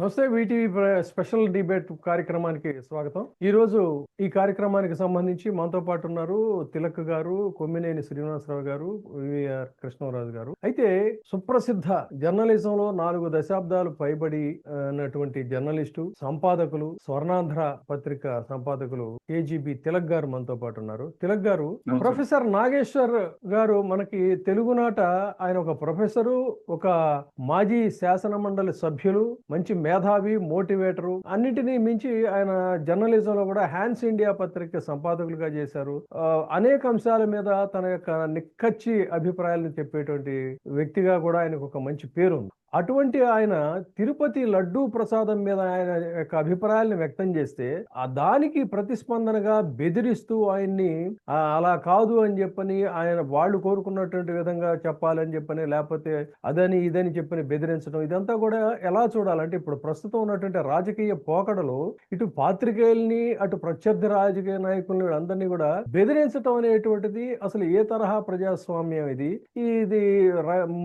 నమస్తే. VTV special debate కార్యక్రమానికి స్వాగతం. ఈరోజు ఈ కార్యక్రమానికి సంబంధించి మనతో పాటు ఉన్నారు తిలక్ గారు, కొమ్మినేని శ్రీనివాసరావు గారు, వివిఆర్ కృష్ణరాజు గారు. అయితే సుప్రసిద్ధ జర్నలిజంలో 4 దశాబ్దాలు పైబడి ఉన్నటువంటి జర్నలిస్టు, సంపాదకులు, స్వర్ణాంధ్ర పత్రిక సంపాదకులు కేజీబీ తిలక్ గారు మనతో పాటు ఉన్నారు. తిలక్ గారు, ప్రొఫెసర్ నాగేశ్వర్ గారు మనకి తెలుగునాట ఆయన ఒక ప్రొఫెసరు, ఒక మాజీ శాసన మండలి సభ్యులు, మంచి మేధావి, మోటివేటరు, అన్నిటినీ మించి ఆయన జర్నలిజంలో కూడా హ్యాన్స్ ఇండియా పత్రిక సంపాదకులుగా చేశారు. అనేక అంశాల మీద తన యొక్క నిక్కచ్చి అభిప్రాయాలను చెప్పేటువంటి వ్యక్తిగా కూడా ఆయనకు ఒక మంచి పేరు ఉంది. అటువంటి ఆయన తిరుపతి లడ్డూ ప్రసాదం మీద ఆయన యొక్క అభిప్రాయాలను వ్యక్తం చేస్తే దానికి ప్రతిస్పందనగా బెదిరిస్తూ ఆయన్ని అలా కాదు అని చెప్పని, ఆయన వాళ్ళు కోరుకున్నటువంటి విధంగా చెప్పాలని చెప్పని, లేకపోతే అదని ఇదని చెప్పని బెదిరించడం, ఇదంతా కూడా ఎలా చూడాలంటే ఇప్పుడు ప్రస్తుతం ఉన్నటువంటి రాజకీయ పోకడలు ఇటు పాత్రికేయుల్ని అటు ప్రత్యర్థి రాజకీయ నాయకుల్ని వీళ్ళందరినీ కూడా బెదిరించడం అనేటువంటిది అసలు ఏ తరహా ప్రజాస్వామ్యం ఇది? ఇది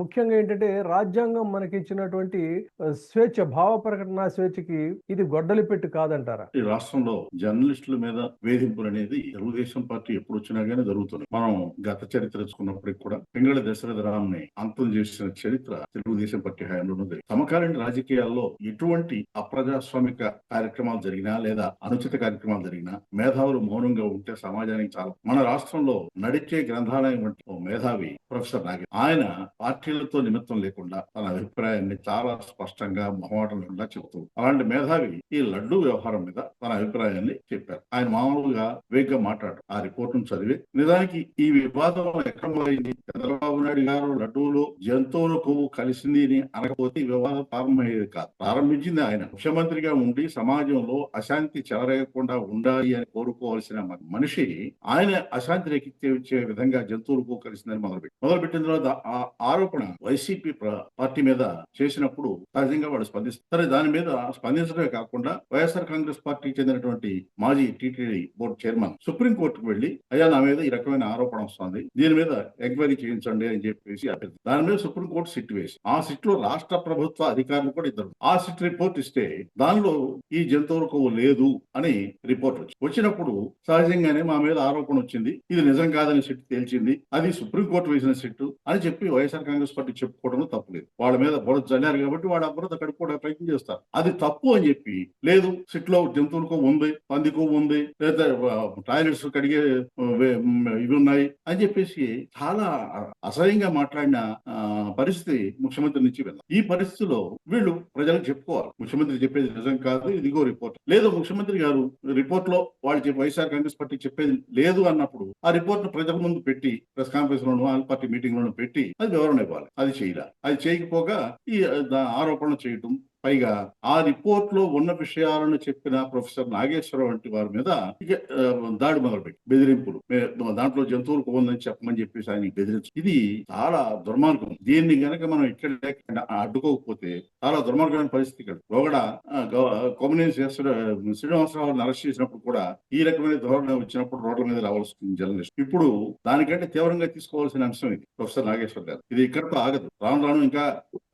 ముఖ్యంగా ఏంటంటే రాజ్యాంగం మనకి ఇచ్చినటువంటి స్వేచ్ఛ, భావ ప్రకటన స్వేచ్ఛకి ఇది గొడ్డలి పెట్టి కాదంటారా? ఈ రాష్ట్రంలో జర్నలిస్టుల మీద వేధింపులు అనేది తెలుగుదేశం పార్టీ ఎప్పుడు వచ్చినా గానీ జరుగుతుంది. మనం గత చరిత్ర తెలుసుకున్నప్పటికి కూడా పింగళి దశరథరామ్ని అంతం చేసిన చరిత్ర తెలుగుదేశం పార్టీ హయాంలో ఉంది. సమకాలీన రాజకీయాల్లో ఎటువంటి అప్రజాస్వామిక కార్యక్రమాలు జరిగినా లేదా అనుచిత కార్యక్రమాలు జరిగినా మేధావులు మౌనంగా ఉంటే సమాజానికి చాలా. మన రాష్ట్రంలో నడిచే గ్రంథాలయం వంటి ఓ మేధావి ప్రొఫెసర్ నాగేశ్వర్, ఆయన పార్టీలతో నిమిత్తం లేకుండా తన అభిప్రాయాన్ని చాలా స్పష్టంగా మొహమాటం లేకుండా చెబుతూ, అలాంటి మేధావి ఈ లడ్డూ వ్యవహారం మీద తన అభిప్రాయాన్ని చెప్పారు. ఆయన మామూలుగా వేగంగా మాట్లాడు ఆ రిపోర్టును చదివి, నిజానికి ఈ వివాదం ఎక్కడ మొదలైంది, చంద్రబాబు నాయుడు గారు లడ్డూలో జంతువుల కొవ్వు కలిసింది అని అనకపోతే ఈ వివాదం ప్రారంభమయ్యేది కాదు. ప్రారంభించింది ఆయన. ముఖ్యమంత్రిగా ఉండి సమాజంలో అశాంతి చెలరేగకుండా ఉండాలి అని కోరుకోవాల్సిన మనిషి ఆయన అశాంతి రేకెత్తించే విధంగా జంతువుల కొవ్వు కలిసిందని మొదలుపెట్టిన తర్వాత ఆ ఆరోపణ వైసీపీ పార్టీ మీద చేసినప్పుడు సహజంగా వాడు స్పందిస్తారు. దాని మీద స్పందించడమే కాకుండా వైఎస్ఆర్ కాంగ్రెస్ పార్టీకి చెందినటువంటి మాజీ టీటీడీ బోర్డు చైర్మన్ సుప్రీంకోర్టుకు వెళ్లి, అయ్యా నా మీద ఈ రకమైన ఆరోపణ వస్తుంది, దీని మీద ఎంక్వైరీ చేయించండి అని చెప్పేసి దాని మీద సుప్రీంకోర్టు సిట్ వేసి, ఆ సిట్ లో రాష్ట్ర ప్రభుత్వ అధికారులు కూడా ఇద్దరు ఆ సిట్ రిపోర్ట్ ఇస్తే దానిలో ఈ జంతువుల కొవ్వు లేదు అని రిపోర్ట్ వచ్చినప్పుడు సహజంగానే మా మీద ఆరోపణ వచ్చింది, ఇది నిజం కాదని సిట్ తేల్చింది, అది సుప్రీంకోర్టు వేసిన సిట్ అని చెప్పి వైఎస్ఆర్ కాంగ్రెస్ పార్టీ చెప్పుకోవడంలో తప్పులేదు. వాళ్ళ మీద బురద చల్లారు కాబట్టి వాడు ఆ బురద కడుక్కోవడానికి ప్రయత్నం చేస్తారు. అది తప్పు అని చెప్పి, లేదు సిట్ లో జంతువులకు ఉంది, పందికు ఉంది, లేదా టాయిలెట్స్ కడిగే ఇవి ఉన్నాయి అని చెప్పేసి చాలా అసహ్యంగా మాట్లాడిన పరిస్థితి ముఖ్యమంత్రి నుంచి వెళ్ళాం. ఈ పరిస్థితిలో వీళ్ళు ప్రజలకు చెప్పుకోవాలి, ముఖ్యమంత్రి చెప్పేది నిజం కాదు, ఇదిగో రిపోర్ట్. లేదు ముఖ్యమంత్రి గారు రిపోర్ట్ లో వాళ్ళు వైఎస్ఆర్ కాంగ్రెస్ పార్టీ చెప్పేది లేదు అన్నప్పుడు ఆ రిపోర్ట్ ప్రజల ముందు పెట్టి ప్రెస్ కాన్ఫరెన్స్ లోను ఆల్ పార్టీ మీటింగ్ లోను పెట్టి అది వివరణ ఇవ్వాలి. అది చేయాలి. అది చేయకపోగా ఈ ఆరోపణలు చేయటం, పైగా ఆ రిపోర్ట్ లో ఉన్న విషయాలను చెప్పిన ప్రొఫెసర్ నాగేశ్వరరావు వంటి వారి మీద దాడి మొదలుపెట్టి బెదిరింపులు, దాంట్లో జంతువులకు ఉందని చెప్పమని చెప్పేసి ఆయన బెదిరించు, ఇది చాలా దుర్మార్గం. దీన్ని గనక మనం ఇక్కడ అడ్డుకోకపోతే చాలా దుర్మార్గమైన పరిస్థితి కదా. ఒకడ కొమ్మినేని శ్రీనివాసరావుని అరెస్ట్ చేసినప్పుడు కూడా ఈ రకమైన ధోరణి వచ్చినప్పుడు రోడ్ల మీద రావాల్సింది జర్నలిస్ట్. ఇప్పుడు దానికంటే తీవ్రంగా తీసుకోవాల్సిన అంశం ఇది ప్రొఫెసర్ నాగేశ్వర్ గారు. ఇది ఇక్కడితో ఆగదు, రాను రాను ఇంకా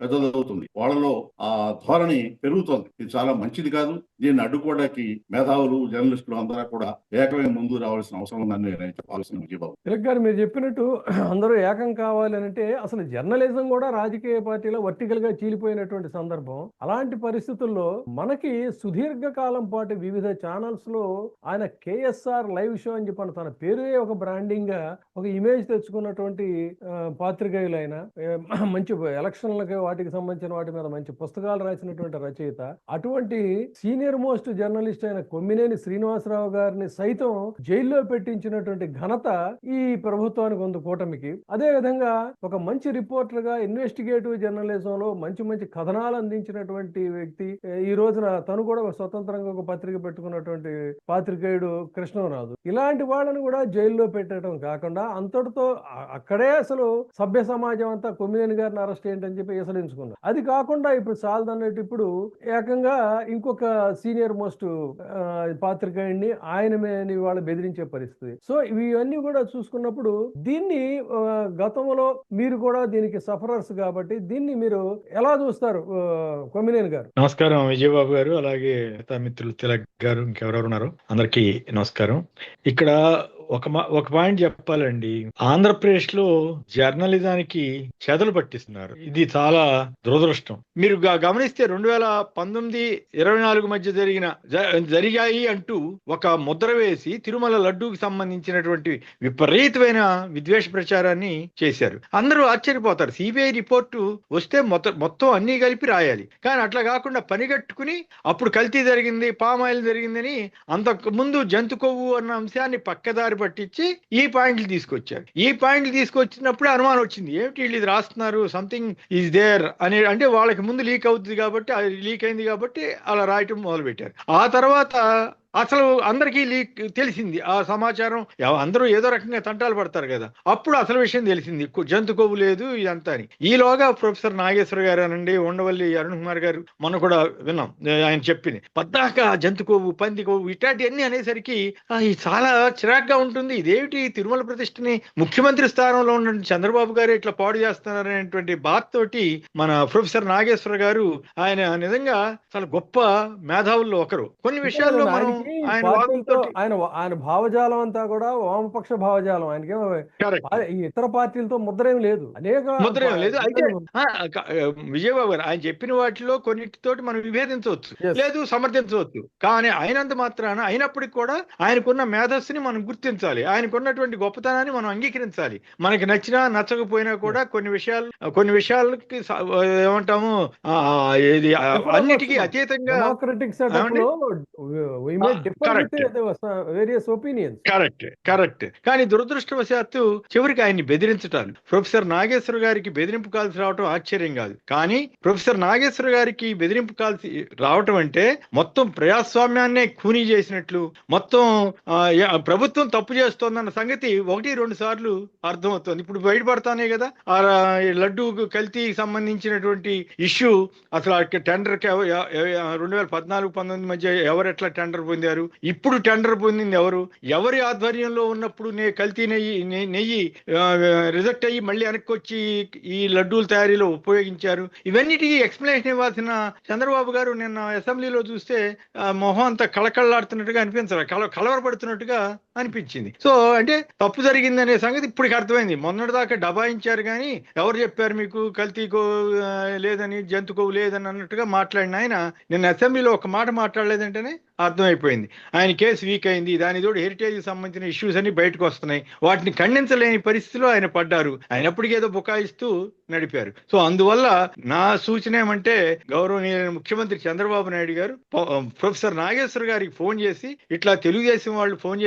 పెద్దదవుతుంది. వాళ్ళలో ఆ ధోరణి పెరుగుతోంది. ఇది చాలా మంచిది కాదు. దీన్ని అడ్డుకోవడానికి మేధావులు, జర్నలిస్టులు అందరూ కూడా ఏకమే ముందు రావాల్సిన అవసరం ఉందని నేను చెప్పాల్సిన విజయబాబు. తిలక్ గారు, మీరు చెప్పినట్టు అందరూ ఏకం కావాలి అంటే అసలు జర్నలిజం కూడా రాజకీయ పార్టీలో వర్టికల్ గా చీలిపోయినటువంటి సందర్భం. అలాంటి పరిస్థితుల్లో మనకి సుదీర్ఘ కాలం పాటు వివిధ ఛానల్స్ లో ఆయన కేఎస్ఆర్ లైవ్ షో అని చెప్పాను, తన పేరే ఒక బ్రాండింగ్ గా ఒక ఇమేజ్ తెచ్చుకున్నటువంటి పాత్రికేయులైన, మంచి ఎలక్షన్లకి వాటికి సంబంధించిన వాటి మీద మంచి పుస్తకాలు రాసినటువంటి రచయిత, అటువంటి సీనియర్ మోస్ట్ జర్నలిస్ట్ అయిన కొమ్మినేని శ్రీనివాసరావు గారిని సైతం జైల్లో పెట్టించినటువంటి ఘనత ఈ ప్రభుత్వానికి ఉంది, కూటమికి. అదే విధంగా ఒక మంచి రిపోర్టర్ గా ఇన్వెస్టిగేటివ్ జర్నలిజం లో మంచి మంచి కథనాలు అందించినటువంటి వ్యక్తి, ఈ రోజున తను కూడా స్వతంత్రంగా ఒక పత్రిక పెట్టుకున్నటువంటి పాత్రికేయుడు కృష్ణరాజు. ఇలాంటి వాళ్ళని కూడా జైల్లో పెట్టడం కాకుండా అంతటితో అక్కడే అసలు సభ్య సమాజం అంతా కొమ్మినేని గారిని అరెస్ట్ ఏంటని చెప్పి విసరించుకున్నారు. అది కాకుండా ఇప్పుడు చాలదన్నట్టు ఇప్పుడు ఏకంగా ఇంకొక సీనియర్ మోస్ట్ పాత్రికేయుడిని ఆయన వాళ్ళు బెదిరించే పరిస్థితి. సో ఇవన్నీ కూడా చూసుకున్నప్పుడు దీన్ని గతంలో మీరు కూడా దీనికి సఫరర్స్ కాబట్టి దీన్ని మీరు ఎలా చూస్తారు కొమ్మినేని గారు? నమస్కారం విజయబాబు గారు, అలాగే మిత్రులు తిలక్ గారు, ఇంకెవరెవరు ఉన్నారు అందరికీ నమస్కారం. ఇక్కడ ఒక పాయింట్ చెప్పాలండి. ఆంధ్రప్రదేశ్ లో జర్నలిజానికి చెదలు పట్టిస్తున్నారు. ఇది చాలా దురదృష్టం. మీరు గమనిస్తే 2019-24 మధ్య జరిగాయి అంటూ ఒక ముద్ర వేసి తిరుమల లడ్డూకి సంబంధించినటువంటి విపరీతమైన విద్వేష ప్రచారాన్ని చేశారు. అందరూ ఆశ్చర్యపోతారు. సిబిఐ రిపోర్టు వస్తే మొత్తం అన్ని కలిపి రాయాలి. కానీ అట్లా కాకుండా పనిగట్టుకుని అప్పుడు కల్తీ జరిగింది, పామాయిల్ జరిగిందని అంతకు ముందు జంతు కొవ్వు అన్న అంశాన్ని పక్కదారి పట్టించి ఈ పాయింట్లు తీసుకొచ్చారు. ఈ పాయింట్లు తీసుకొచ్చినప్పుడు అనుమానం వచ్చింది, ఏమిటి వీళ్ళు ఇది రాస్తున్నారు, సంథింగ్ ఈజ్ దేర్ అని. అంటే వాళ్ళకి ముందు లీక్ అవుతుంది కాబట్టి, అది లీక్ అయింది కాబట్టి అలా రాయటం మొదలు పెట్టారు. ఆ తర్వాత అసలు అందరికీ తెలిసింది ఆ సమాచారం. అందరూ ఏదో రకంగా తంటాలు పడతారు కదా, అప్పుడు అసలు విషయం తెలిసింది, జంతు కొవ్వు లేదు ఇదంతా అని. ఈలోగా ప్రొఫెసర్ నాగేశ్వర గారు అనండి, ఉండవల్లి అరుణ్ కుమార్ గారు మనం కూడా విన్నాం, ఆయన చెప్పింది పద్దాక జంతు కొవ్వు, పంది కొవ్వు ఇట్లాంటివన్నీ అనేసరికి చాలా చిరాగ్గా ఉంటుంది. ఇదేమిటి తిరుమల ప్రతిష్టని ముఖ్యమంత్రి స్థానంలో ఉన్న చంద్రబాబు గారు ఇట్లా పాడు చేస్తున్నారనేటువంటి బాధతోటి మన ప్రొఫెసర్ నాగేశ్వర గారు, ఆయన నిజంగా చాలా గొప్ప మేధావుల్లో ఒకరు. కొన్ని విషయాల్లో మనం ఆయన భావజాలం అంతా కూడా వామపక్ష భావజాలం. ఆయనకేమో ఇతర పార్టీలతో ముద్రేం లేదు, ముద్రేం లేదు. అయితే విజయబాబు గారు ఆయన చెప్పిన వాటిలో కొన్నిటితోటి మనం విభేదించవచ్చు, లేదు సమర్థించవచ్చు. కానీ అయినంత మాత్రాన అయినప్పటికీ కూడా ఆయనకున్న మేధస్సుని మనం గుర్తించాలి, ఆయనకున్నటువంటి గొప్పతనాన్ని మనం అంగీకరించాలి. మనకి నచ్చినా నచ్చకపోయినా కూడా కొన్ని విషయాలకి ఏమంటాము, అన్నిటికీ అతీతంగా కరెక్ట్. కానీ దురదృష్టవశాత్తు చివరికి ఆయన్ని బెదిరించటాలు, ప్రొఫెసర్ నాగేశ్వర గారికి బెదిరింపు కాల్సి రావటం ఆశ్చర్యం కాదు. కానీ ప్రొఫెసర్ నాగేశ్వర గారికి బెదిరింపు కాల్సి రావటం అంటే మొత్తం ప్రజాస్వామ్యాన్నే ఖూనీ చేసినట్లు, మొత్తం ప్రభుత్వం తప్పు చేస్తోందన్న సంగతి 1-2 సార్లు అర్థమవుతోంది. ఇప్పుడు బయటపడతానే కదా ఆ లడ్డూ కల్తీకి సంబంధించినటువంటి ఇష్యూ. అసలు టెండర్ 2014-19 మధ్య ఎవరెట్లా టెండర్ పొందారు, ఇప్పుడు టెండర్ పొందింది ఎవరి ఆధ్వర్యంలో ఉన్నప్పుడు కల్తీ నెయ్యి రిజెక్ట్ అయ్యి మళ్ళీ వెనక్కి వచ్చి ఈ లడ్డూల తయారీలో ఉపయోగించారు. ఇవన్నిటికీ ఎక్స్ప్లెనేషన్ ఇవ్వాల్సిన చంద్రబాబు గారు నిన్న అసెంబ్లీలో చూస్తే మొహం అంతా కళకళలాడుతున్నట్టుగా అనిపించారు, కలవరపడుతున్నట్టుగా అనిపించింది. సో అంటే తప్పు జరిగిందనే సంగతి ఇప్పటికి అర్థమైంది. మొన్నటిదాకా డబాయించారు కానీ ఎవరు చెప్పారు మీకు కల్తీ లేదని, జంతు కొవ్వు లేదని అన్నట్టుగా మాట్లాడిన ఆయన నిన్న అసెంబ్లీలో ఒక మాట మాట్లాడలేదంటేనే అర్థమైపోయింది ఆయన కేసు వీక్ అయింది. దానితోటి హెరిటేజ్ కి సంబంధించిన ఇష్యూస్ అన్ని బయటకు వస్తున్నాయి. వాటిని ఖండించలేని పరిస్థితిలో ఆయన పడ్డారు. ఆయన ఎప్పటికేదో బుకాయిస్తూ నడిపారు. సో అందువల్ల నా సూచన ఏమంటే, గౌరవనీయులైన ముఖ్యమంత్రి చంద్రబాబు నాయుడు గారు ప్రొఫెసర్ నాగేశ్వర గారికి ఫోన్ చేసి ఇట్లా తెలుగుదేశం వాళ్ళు ఫోన్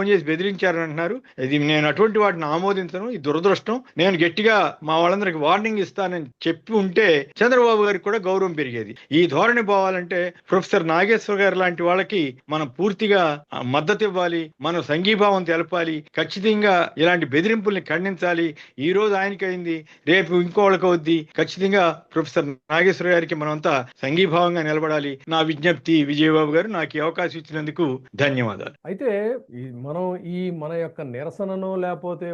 చేసి బెదిరించారని అంటున్నారు. ఇది నేను అటువంటి వాటిని ఆమోదించను, ఇది దురదృష్టం. నేను గట్టిగా మా వాళ్ళందరికి వార్నింగ్ ఇస్తానని చెప్పి ఉంటే చంద్రబాబు గారికి కూడా గౌరవం పెరిగేది. ఈ ధోరణి పోవాలంటే ప్రొఫెసర్ నాగేశ్వర గారు లాంటి వాళ్ళకి మనం పూర్తిగా మద్దతు ఇవ్వాలి, మనం సంఘీభావం తెలపాలి, ఖచ్చితంగా ఇలాంటి బెదిరింపుల్ని ఖండించాలి. ఈ రోజు ఆయనకైంది, రేపు ఇంకోళ్ళకి అవుద్ది. ఖచ్చితంగా ప్రొఫెసర్ నాగేశ్వర గారికి మనమంతా సంఘీభావంగా నిలబడాలి. నా విజ్ఞప్తి విజయబాబు గారు, నాకు ఈ అవకాశం ఇచ్చినందుకు ధన్యవాదాలు. అయితే మనం మన యొక్క నిరసనను లేకపోతే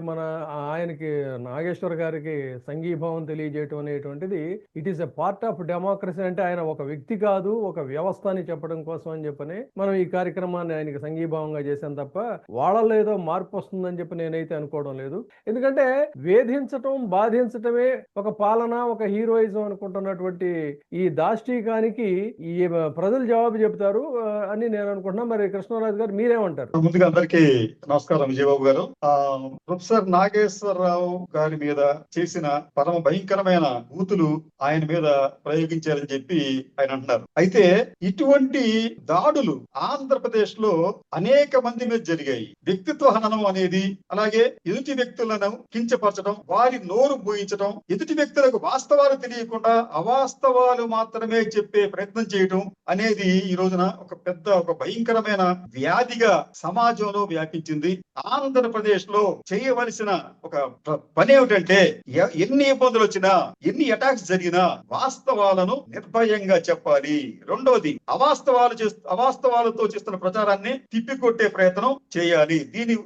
ఆయనకి నాగేశ్వర గారికి సంఘీభావం తెలియజేయటం అనేటువంటిది it is a part of democracy. అంటే ఆయన ఒక వ్యక్తి కాదు, ఒక వ్యవస్థ అని చెప్పడం కోసం అని చెప్పని మనం ఈ కార్యక్రమాన్ని ఆయనకి సంఘీభావంగా చేశాం తప్ప వాళ్ళలో ఏదో మార్పు వస్తుందని చెప్పి నేనైతే అనుకోవడం లేదు. ఎందుకంటే వేధించటం, బాధించటమే ఒక పాలన, ఒక హీరోయిజం అనుకుంటున్నటువంటి ఈ దాష్టీకానికి ఈ ప్రజలు జవాబు చెబుతారు అని నేను అనుకుంటున్నా. మరి కృష్ణరాజు గారు మీరేమంటారు? ముందుగా అందరికీ నమస్కారం విజయబాబు గారు. ప్రొఫెసర్ నాగేశ్వరరావు గారి మీద చేసిన పరమ భయంకరమైన బూతులు ఆయన మీద ప్రయోగించారని చెప్పి ఆయన అంటున్నారు. అయితే ఇటువంటి దాడులు ఆంధ్రప్రదేశ్ లో అనేక మంది మీద జరిగాయి. వ్యక్తిత్వ హననం అనేది, అలాగే ఎదుటి వ్యక్తులను కించపరచడం, వారి నోరు పోయించడం, ఎదుటి వ్యక్తులకు వాస్తవాలు తెలియకుండా అవాస్తవాలు మాత్రమే చెప్పే ప్రయత్నం చేయడం అనేది ఈ రోజున ఒక భయంకరమైన వ్యాధిగా సమాజంలో వ్యాపించింది. ఆంధ్రప్రదేశ్ లో చేయవలసిన ఒక పని ఏమిటంటే ఎన్ని ఇబ్బందులు వచ్చినా, ఎన్ని అటాక్స్ జరిగినా వాస్తవాలను నిర్భయంగా చెప్పాలి. రెండోది, అవాస్తవాలతో చేస్తున్న ప్రచారాన్ని తిప్పికొట్టే ప్రయత్నం చేయాలి.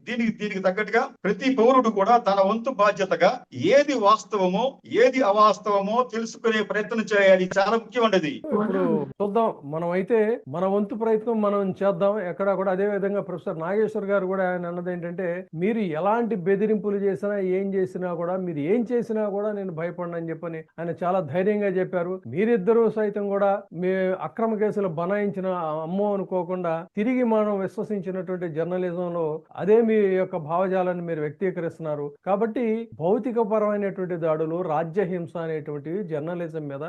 దీనికి తగ్గట్టుగా ప్రతి పౌరుడు కూడా తన వంతు బాధ్యతగా ఏది వాస్తవమో ఏది అవాస్తవమో తెలుసుకునే ప్రయత్నం చేయాలి. చాలా ముఖ్యమైనది. ఇప్పుడు చూద్దాం, మనం అయితే మన వంతు ప్రయత్నం మనం చేద్దాం ఎక్కడ కూడా. అదే విధంగా ప్రొఫెసర్ నాగేశ్వర్ గారు కూడా ఆయన అన్నది ఏంటంటే, మీరు ఎలాంటి బెదిరింపులు చేసినా ఏం చేసినా కూడా, మీరు ఏం చేసినా కూడా నేను భయపడనని చెప్పని ఆయన చాలా ధైర్యంగా చెప్పారు. మీరిద్దరూ సైతం కూడా మీ అక్రమ కేసులు బనాయించిన అమ్మో అనుకోకుండా తిరిగి మనం విశ్వసించినటువంటి జర్నలిజంలో అదే మీ యొక్క భావజాలాన్ని మీరు వ్యక్తీకరిస్తున్నారు. కాబట్టి భౌతిక పరమైనటువంటి దాడులు, రాజ్యహింస అనేటువంటివి జర్నలిజం మీద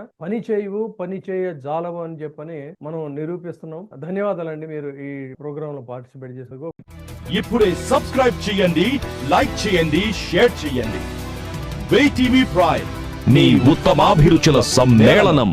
పని చేయ జాలవు అని చెప్పని మనం నిరూపిస్తున్నాం. ధన్యవాదాలండి మీరు ఈ ప్రోగ్రామ్ లో పార్టిసిపేట్ చేసేందుకు. ఇప్పుడే సబ్స్క్రైబ్ చేయండి, లైక్ చేయండి, షేర్ చేయండి. WAY TV ప్రైమ్, నీ ఉత్తమాభిరుచుల సమ్మేళనం.